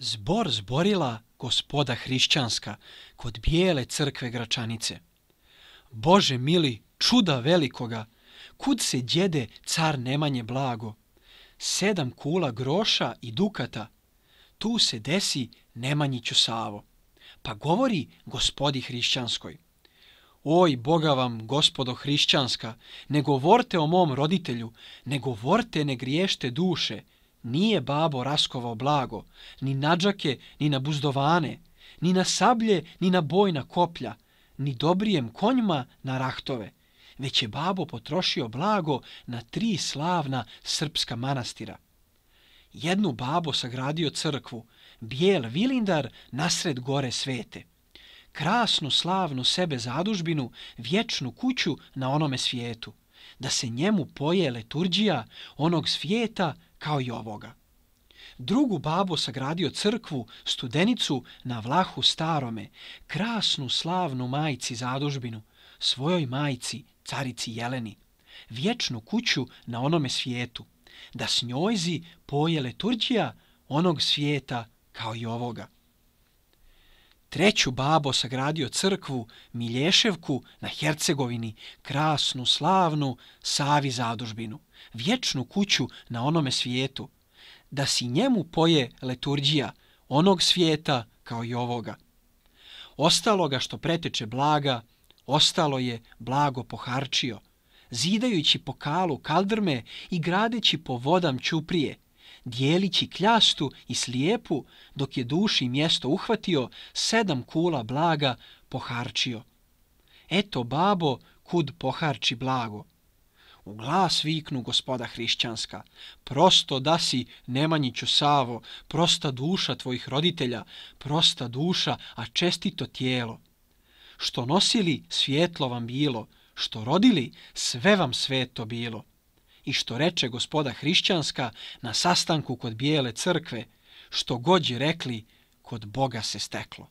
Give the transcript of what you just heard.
Zbor zborila gospoda hrišćanska kod bijele crkve Gračanice. Bože mili, čuda velikoga, kud se djede car Nemanje blago? 7 kula groša i dukata, tu se desi Nemanjiću Savo. Pa govori gospodi hrišćanskoj: Oj, Boga vam, gospodo hrišćanska, ne govorte o mom roditelju, ne govorte, ne griješte duše. Nije babo raskovao blago, ni na džake, ni na buzdovane, ni na sablje, ni na bojna koplja, ni dobrijem konjma na rahtove, već je babo potrošio blago na 3 slavna srpska manastira. Jednu babo sagradio crkvu, bijel vilindar nasred gore svete, krasnu slavnu sebe zadužbinu, vječnu kuću na onome svijetu, da se njemu poje liturđija onog svijeta kao i ovoga. Drugu babo sagradio crkvu, Studenicu na Vlahu Starome, krasnu slavnu majci zadužbinu, svojoj majci, carici Jeleni, vječnu kuću na onome svijetu, da s njojzi poje liturđija onog svijeta kao i ovoga. Treću babo sagradio crkvu, Milješevku na Hercegovini, krasnu, slavnu Savi zadužbinu, vječnu kuću na onome svijetu, da si njemu poje liturđija onog svijeta kao i ovoga. Ostaloga što preteče blaga, ostalo je blago poharčio, zidajući po kalu kaldrme i gradeći po vodam ćuprije, dijelići kljastu i slijepu, dok je duši mjesto uhvatio, 7 kula blaga poharčio. Eto, babo, kud poharči blago. U glas viknu gospoda hrišćanska: prosto da si, Nemanjiću Savo, prosta duša tvojih roditelja, prosta duša, a čestito tijelo. Što nosili, svjetlo vam bilo, što rodili, sve vam sveto bilo. I što reče gospoda hrišćanska na sastanku kod bijele crkve, što gođi rekli, kod Boga se steklo.